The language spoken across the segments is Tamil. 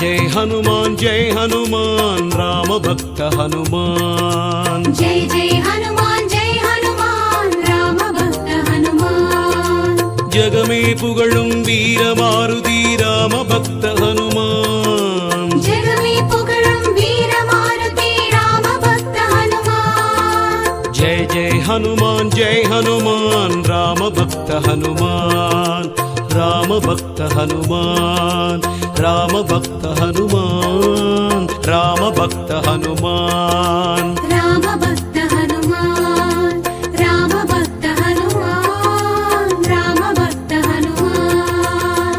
जय हनुमान राम भक्त हनुमान। जय जय हनुमान राम भक्त हनुमान। जग में पुगழும் वीर मारुति राम भक्त हनुमान। जग में पुगழும் वीर मारुति राम भक्त हनुमान। जय हनुमान राम भक्त हनुमान। राम भक्त हनुमान राम भक्त हनुमान। राम भक्त हनुमान राम भक्त हनुमान। राम भक्त हनुमान। राम भक्त हनुमान।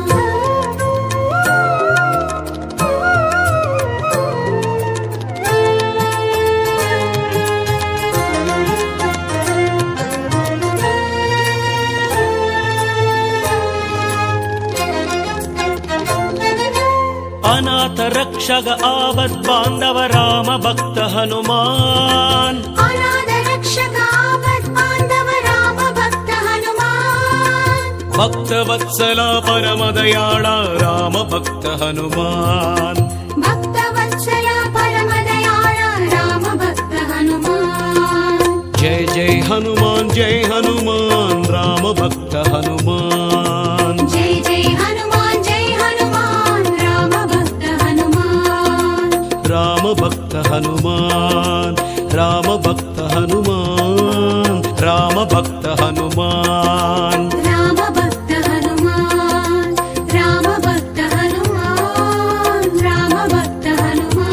अनाथ रक्षक आवत बांधव राम भक्त हनुमान। अनाथ रक्षक आवत बांधव राम भक्त हनुमान। भक्त वत्सला परम दयाळा राम भक्त हनुमान। भक्त वत्सला परम दयाळा राम भक्त हनुमान। जय हनुमान राम भक्त हनुमान। जय जय हनुमान राम भक्त हनुमान। राम भक्त हनुमान राम भक्त हनुमान। राम भक्त हनुमान राम भक्त हनुमान। राम भक्त हनुमान। राम भक्त हनुमान।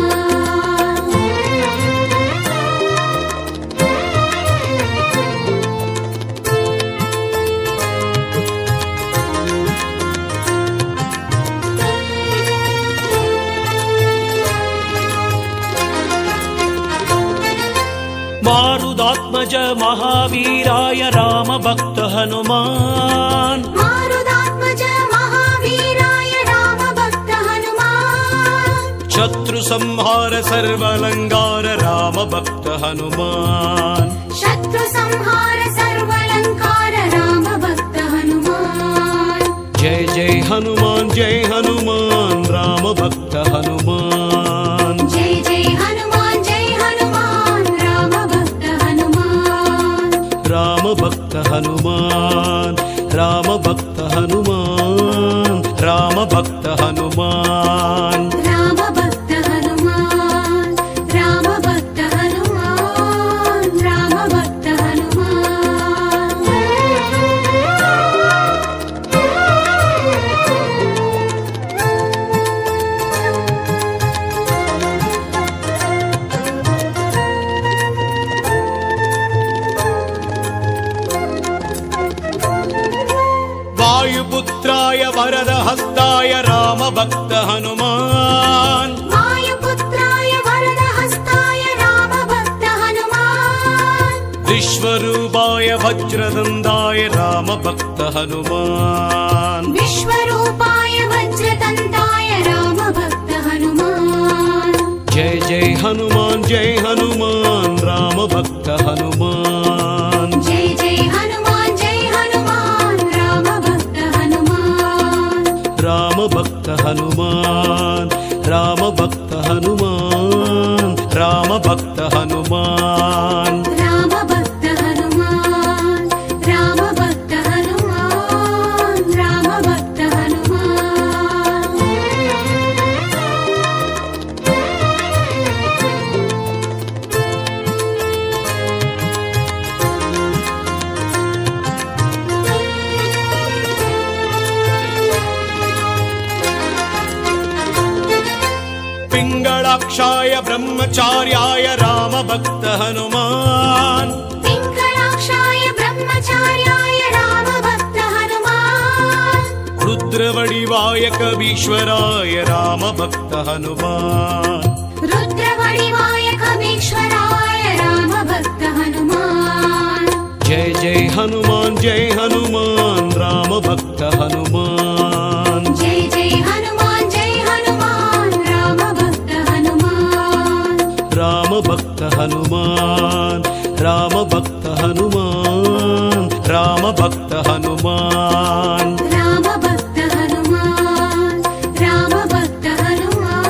मारुदात्मज महावीराय राम भक्त हनुमान। मारुदात्मज महावीराय राम भक्त हनुमान। शत्रु संहार सर्वलंकार राम भक्त हनुमान। शत्रु संहार सर्वलंकार राम भक्त हनुमान। जय हनुमान राम भक्त हनुमान। जय जय हनुमान राम भक्त हनुमान। राम भक्त हनुमान राम भक्त हनुमान। राम भक्त हनुमान राम भक्त हनुमान। राम भक्त हनुमान। राम भक्त हनुमान। वायुपुत्राय वरद हस्ताय राम भक्त हनुमान। वायुपुत्राय वरद हस्ताय राम भक्त हनुमान। विश्वरूपाय वज्रदंडाय राम भक्त हनुमान। विश्वरूपाय वज्रदंडाय राम भक्त हनुमान। जय हनुमान राम भक्त हनुमान। जय जय हनुमान राम भक्त हनुमान। राम भक्त हनुमान राम भक्त हनुमान। राम भक्त हनुमान राम भक्त हनुमान। राम भक्त हनुमान। राम भक्त हनुमान। पिंगलाक्षाय ब्रह्मचार्याय राम भक्त हनुमान। पिंगलाक्षाय ब्रह्मचार्याय राम भक्त हनुमान। रुद्रवडिवाय कवीश्वराय राम भक्त हनुमान। रुद्रवडिवाय कवीश्वराय राम भक्त हनुमान। जय हनुमान राम भक्त हनुमान। जय जय हनुमान राम भक्त हनुमान। राम भक्त हनुमान राम भक्त हनुमान। राम भक्त हनुमान राम भक्त हनुमान। राम भक्त हनुमान।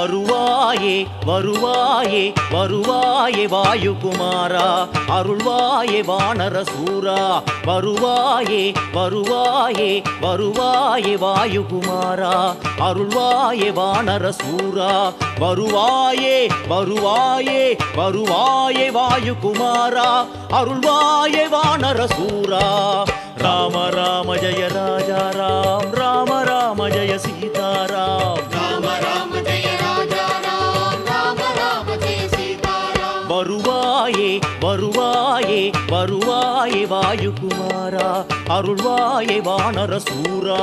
வருவாயே வருவாயே வருவாயே வாயுகுமாரா அருள்வாயே வானர சூரா வருவாயே வருவாயே வருவாயே வாயுகுமாரா அருள்வாயே வானர சூரா வருவாயே வருவாயே வருவாயே வாயுகுமாரா அருள்வாயே வானர சூரா ராம ராம ஜெய ராஜா ராம் ராம ராம ஜெய சீதாராம் ராம ராம ஜெய ராஜா ராம் ராம ராம ஜெய சீதாராம் வருவாயே வருவாயே வருவாயே வாயுகுமாரா அருள்வாயே வானர சூரா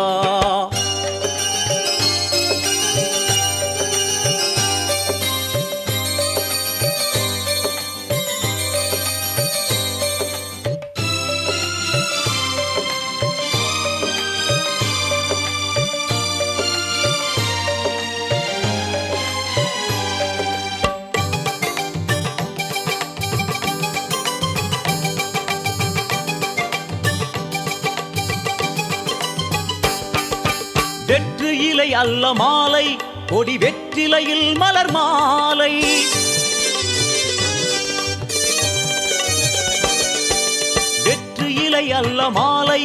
வெற்று இலை அல்ல மாலை கொடி வெற்றிலையில் மலர் மாலை வெற்று இலை அல்ல மாலை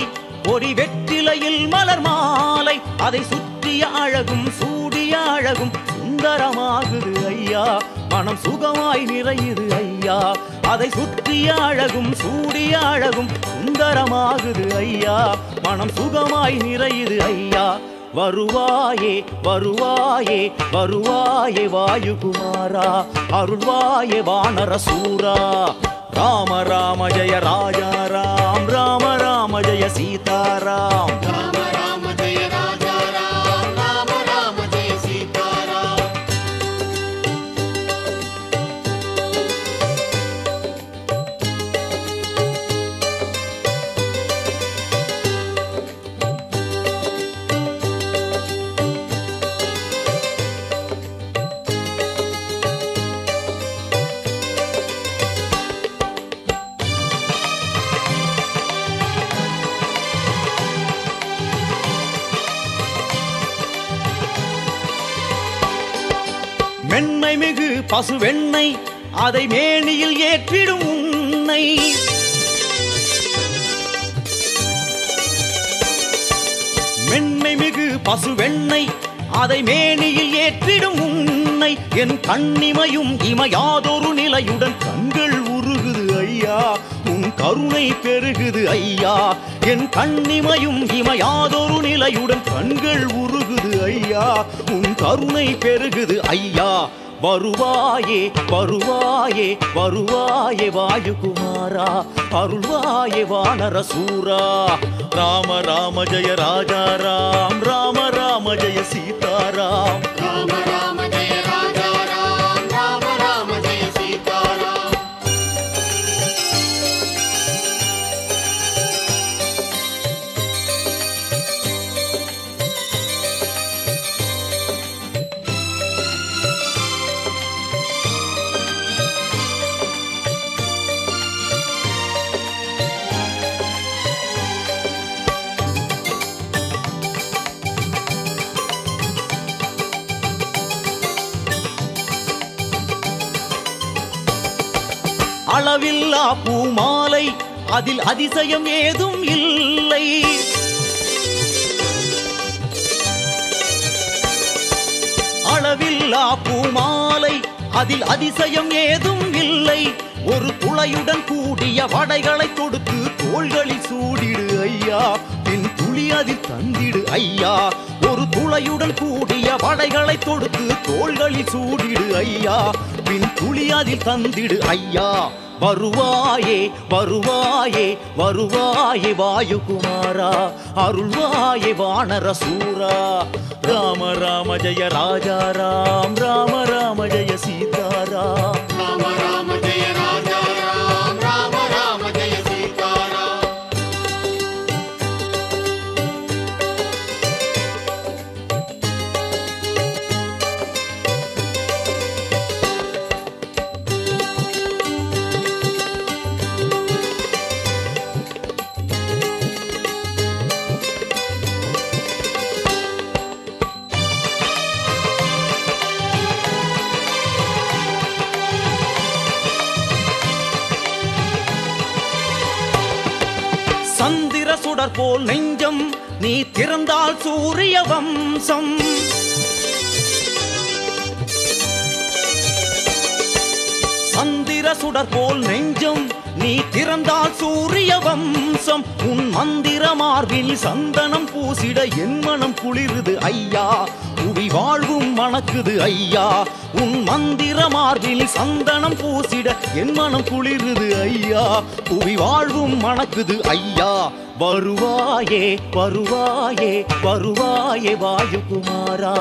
கொடி வெற்றிலையில் மலர் மாலை அதை சுற்றிய அழகும் சூடிய அழகும் சுந்தரமாகுது ஐயா மனம் சுகமாய் நிறையுது ஐயா அதை சுற்றிய அழகும் சூடிய அழகும் சுந்தரமாகுது ஐயா மனம் சுகமாய் நிறையுது ஐயா வருவாயே வருவாயே வருவாயே வாயுகுமாரா அருள்வாயே வானர சூரா ராம ராம ஜெய ராஜா ராம் ராம ராம ஜெய சீதாராம் ராம ராம ஜெய ராஜா ராம் ராம ராம ஜெய சீதாராம் மென்மை மிகு பசுவெண்ணை அதை மேனியில் ஏற்றிடும் உன்னை மென்மை மிகு பசுவெண்ணை அதை மேனியில் ஏற்றிடும் உன்னை என் கண்ணிமையும் இமையாதொரு நிலையுடன் கண்கள் உருகுது ஐயா உன் கருணை பெருகுது ஐயா என் கண்ணிமையும் இமையாதொரு நிலையுடன் கண்கள் உருகுது ஐயா உன் கருணை பெருகுது ஐயா வருவாயே வருவாயே வருவாயே வாயுகுமாரா அருள்வாயே வானர சூரா ராம ராம ஜெய ராஜா ராம் ராம ராம ஜெய சீதாராம் ராம ராம ஜெய ராஜா ராம் ராம ராம ஜெய சீதாராம் அளவில்லா பூமாலை அதில் அதிசயம் ஏதும் இல்லை அளவில்லா பூமாலை அதில் அதிசயம் ஏதும் இல்லை ஒரு துளையுடன் கூடிய வடைகளை கொடுத்து தோள்களில் சூடிடு ஐயா பின் துளி அதில் தந்திடு ஐயா ஒரு துளையுடன் கூடிய வடைகளை தொடுத்து தோள்களில் சூடிடு ஐயா பின் துளி அதில் தந்திடு ஐயா வருவாயே வருவாயே வருவாயே வாயுகுமாரா அருள்வாயே வானர சூரா ராம ராம ஜெய ராஜா ராம் ராம ராம ஜெய சீதாராம் ராம ராம ஜெய ராஜா ராம் ராம ராம ஜெய சீதாராம் சுடர் போல் நெஞ்சம் நீ திறந்தால் சூரிய வம்சம். சந்திர சுடர் போல் நெஞ்சம் நீ திறந்தால் சூரிய வம்சம். உன் மந்திர மார்பில் சந்தனம் பூசிட என் மனம் குளிருது ஐயா, புவி வாழ்வும் மணக்குது ஐயா. உன் மந்திர மார்பில் சந்தனம் பூசிட என் மனம் குளிருது ஐயா, புவி வாழ்வும் மணக்குது ஐயா. வருவாயே வருவாயே வருவாயே வாயுகுமாரா,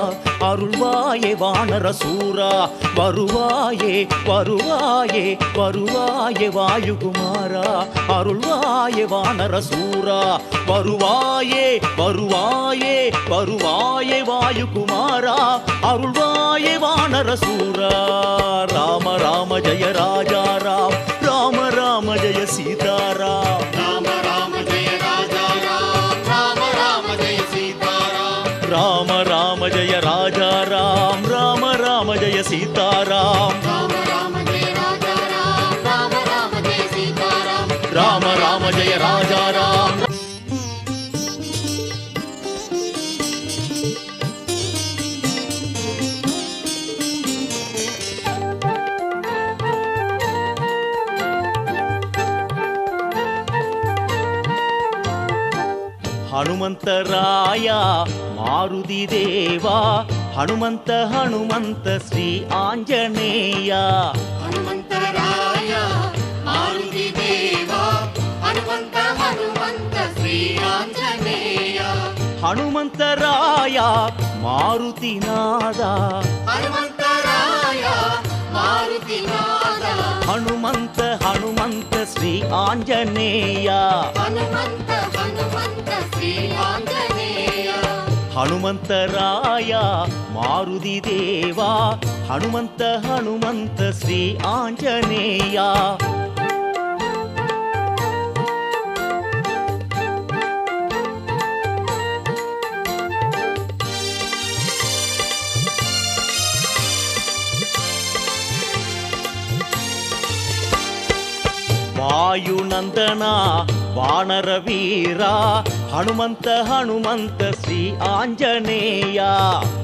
அருள்வாயே வானர சூரா. வருவாயே வருவாயே வருவாயே வாயுகுமாரா, அருள்வாயே வானர சூரா. வருவாயே வருவாயே வருவாயே வாயுகுமாரா, அருள்வாயே வானர சூரா. ராம ராம ஜெய ராஜா ராம், ராம ராம ஜெய சீதாராம். ராம ராம ஜெய ராஜா ராம், ராம ராம ஜெய சீதாராம். ராம ராம ஜெய ராஜா ராம், ராம ராம ஜெய சீதாராம். ராம ராம ஜெய ராஜா ராம், ராம ராம ஜெய சீதாராம். ராம ராம ஜெய ராஜா ராம். ಹನುಮಂತರಾಯ ಮಾರುತಿ ದೇವಾ, ಹನುಮಂತ ಹನುಮಂತ ಶ್ರೀ ಆಂಜನೇಯ. ಹನುಮಂತರಾಯ ಮಾರುತಿ ದೇವ, ಹನುಮಂತ ಹನುಮಂತ ಶ್ರೀ ಆಂಜನೇಯ. ಹನುಮಂತರಾಯ ಮಾರುತಿನಾದ, ಹನುಮಂತರಾಯ ಮಾರುತಿನಾದ. ಹನುಮಂತ ಹನುಮಂತ ಶ್ರೀ ಆಂಜನೇಯ. ಹನುಮಂತ ಹನುಮಂತ ಶ್ರೀ ಆಂಜನೇಯ. ಹನುಮಂತರಾಯ ಮಾರುತಿ ದೇವಾ, ಹನುಮಂತ ಹನುಮಂತ ಶ್ರೀ ಆಂಜನೇಯ. ವಾಯುನಂದನ ವಾನರ ವೀರ, ಹನುಮಂತ ಹನುಮಂತ ಶ್ರೀ ಆಂಜನೇಯ.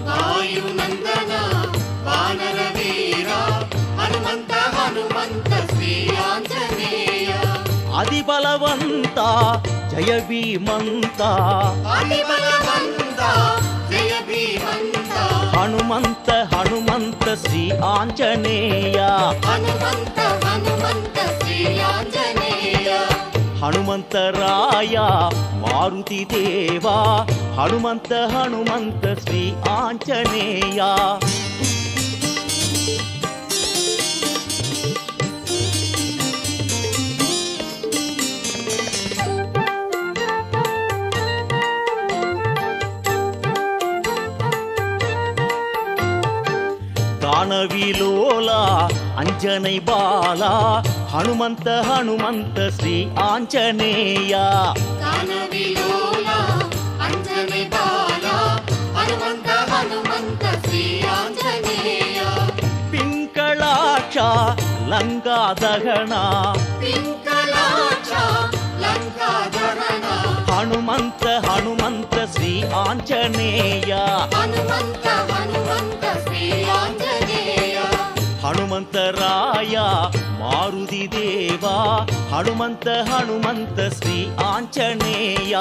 ವಾಯುನಂದನ ವಾನರ ವೀರ, ಹನುಮಂತ ಹನುಮಂತ ಶ್ರೀ ಆಂಜನೇಯ. ಅಧಿಬಲವಂತ ಜಯ ಭೀಮಂತ, ಅಧಿಬಲವಂತ ಜಯ ಭೀಮಂತ. ಹನುಮಂತ ಹನುಮಂತ ಶ್ರೀ ಆಂಜನೇಯ. ಹನುಮಂತ ಹನುಮಂತ ಶ್ರೀ ಆಂಜನೇಯ. ಹನುಮಂತರಾಯ ಮಾರುತಿ ದೇವಾ, ಹನುಮಂತ ಹನುಮಂತ ಶ್ರೀ ಆಂಜನೇಯ. ದಾನವಿಲೋಲ ಅಂಜನೈ ಬಾಲ, ಹನುಮಂತ ಹನುಮಂತ ಶ್ರೀ ಆಂಜನೇಯ. ದಾನವಿಲೋಲ ಅಂಜನೆ ಬಾಲ, ಹನುಮಂತ ಹನುಮಂತ ಶ್ರೀ ಆಂಜನೇಯ. ಪಿಂಕಳಾಕ್ಷ ಲಂಕಾದಹನ, ಪಿಂಕಳಾಕ್ಷ ಲಂಕಾಧರಣ. ಹನುಮಂತ ಹನುಮಂತ ಶ್ರೀ ಆಂಜನೇಯ. ಹನುಮಂತ ಹನುಮಂತ ಶ್ರೀ ಆಂಜನೇಯ. ಹನುಮಂತರಾಯ ಮಾರುತಿ ದೇವಾ, ಹನುಮಂತ ಹನುಮಂತ ಶ್ರೀ ಆಂಜನೇಯ.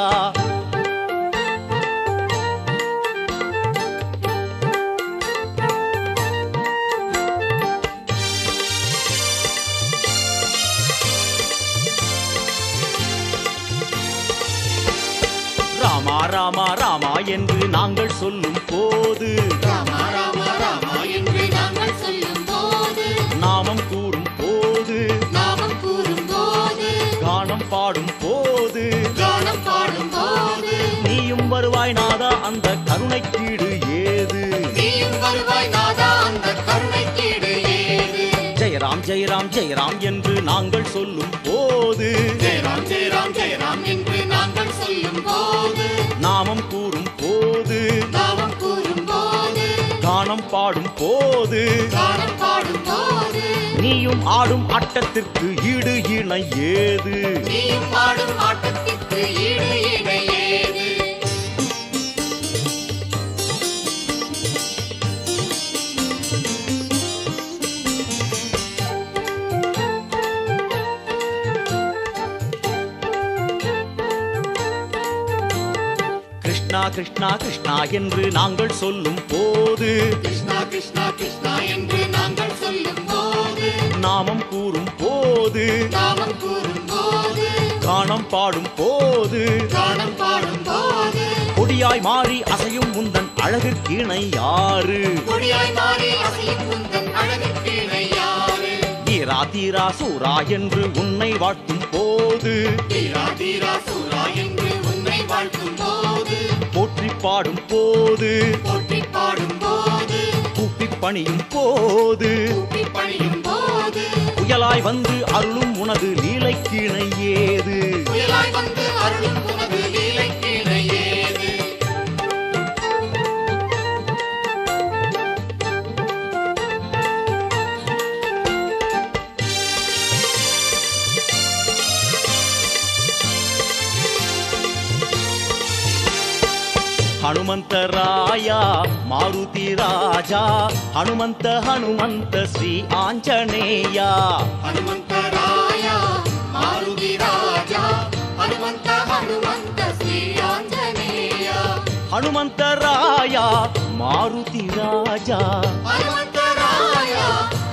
ராமா ராமா ராமா என்று நாங்கள் சொல்லும் போது, ராம ராம ராம என்று நாங்கள் சொல்லும் போது, நாமம் கூறும் போது, நாமம் கூறும் போது, கானம் பாடும் போது, கானம் பாடும் போது, நீயும் வருவாய் நாதா அந்த கருணைக்கீடு ஏது. நீயும் வருவாய் நாதா அந்த கருணைக்கீடு ஏது. ஜெயராம் ஜெயராம் ஜெயராம் என்று நாங்கள் சொல்லும் போது, ஜெயராம் ஜெயராம் ஜெயராம் என்று நாங்கள் சொல்லும் போது, நாமம் கூறும் போது, நாமம் கூறும் போது, கானம் பாடும் போது, கானம் பாடும் போது, நீயும் நீயும் ஆடும் ஆட்டத்திற்கு ஈடு இணை ஏது? நீயும் ஆடும் ஆட்டத்திற்கு ஈடு இணை ஏது? கிருஷ்ணா கிருஷ்ணா கிருஷ்ணா என்று நாங்கள் சொல்லும் போது, கிருஷ்ணா கிருஷ்ணா கிருஷ்ணா என்று நாங்கள் சொல்லும் போது, நாமம் கூறும் போது, நாமம் கூறும் போது, கானம் பாடும் போது, கானம் பாடும் போது, கொடியாய் மாறி அசையும் முந்தன் அழகுக்கு இணை யாரு? கொடியாய் மாறி அசையும் உந்தன் அழகுக்கு இணை யாரு? தீரா தீரா சூரா என்று உன்னை வாழ்த்தும் போது, தீரா தீரா சூரா என்று உன்னை வாழ்த்தும் போது, போற்றி பாடும் போது, போற்றி பாடும் போது, கூப்பி பணியும் போது, கூப்பி பணியும் போது, புயலாய் வந்து அருளும் உனது லீலைக்கு இணை ஏது? புயலாய் வந்து அருளும் உனது லீலைக்கு இணை ஏது? ಹನುಮಂತರಾಯ ಮಾರುತಿ ರಾಜ ಹನುಮಂತ ಹನುಮಂತ ಶ್ರೀ ಆಂಜನೇಯ ಹನುಮಂತರಾಯ ಮಾರುತಿ ರಾಜ ಹನುಮಂತ ಹನುಮಂತ ಶ್ರೀ ಆಂಜನೇಯ ಹನುಮಂತರಾಯ ಮಾರುತಿ ರಾಜ ಹನುಮಂತರಾಯ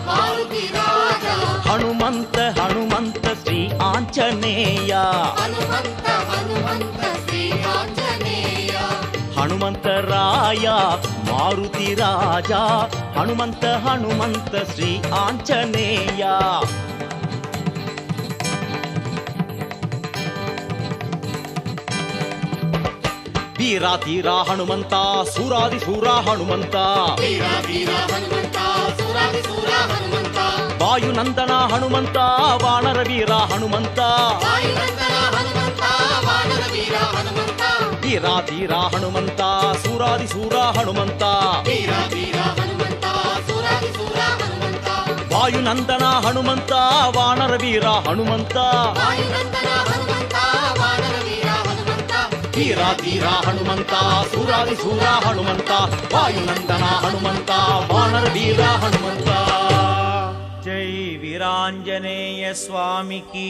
ಮಾರುತಿ ರಾಜ ಹನುಮಂತ ಹನುಮಂತ ಶ್ರೀ ಆಂಜನೇಯ ಹನುಮಂತ ಹನುಮಂತ ಶ್ರೀ ಆಂಜನೇಯ ಹನುಮಂತರಾಯ ಮಾರುತಿ ರಾಜ ಹನುಮಂತ ಹನುಮಂತ ಶ್ರೀ ಆಂಜನೇಯ ವೀರ ತೀರ ಹನುಮಂತ ಸೂರಾದಿ ಸೂರ ಹನುಮಂತ ವೀರ ವೀರ ಹನುಮಂತ ಸೂರಾದಿ ಸೂರ ಹನುಮಂತ ವಾಯುನಂದನ ಹನುಮಂತ ವಾನರ ವೀರ ಹನುಮಂತ ವಾಯುನಂದನ ಹನುಮಂತ ವಾನರ ವೀರ ಹನುಮಂತ ವೀರ ತೀರ ಹನುಮಂತ ಸೂರಾದಿ ಸೂರ ಹನುಮಂತ ವೀರ ವೀರ ಹನುಮಂತ ಸೂರಾದಿ ಸೂರ ಹನುಮಂತ ವಾಯುನಂದನ ಹನುಮಂತ ವಾನರ ವೀರ ಹನುಮಂತ ವಾಯುನಂದನ ಹನುಮಂತ ವಾನರ ವೀರ ಹನುಮಂತ ವೀರ ತೀರ ಹನುಮಂತ ಸೂರಾದಿ ಸೂರ ಹನುಮಂತ ವಾಯುನಂದನ ಹನುಮಂತ ವಾನರ ವೀರ ಹನುಮಂತ ಜೈ ವೀರಾಂಜನೇಯ ಸ್ವಾಮಿ ಕೀ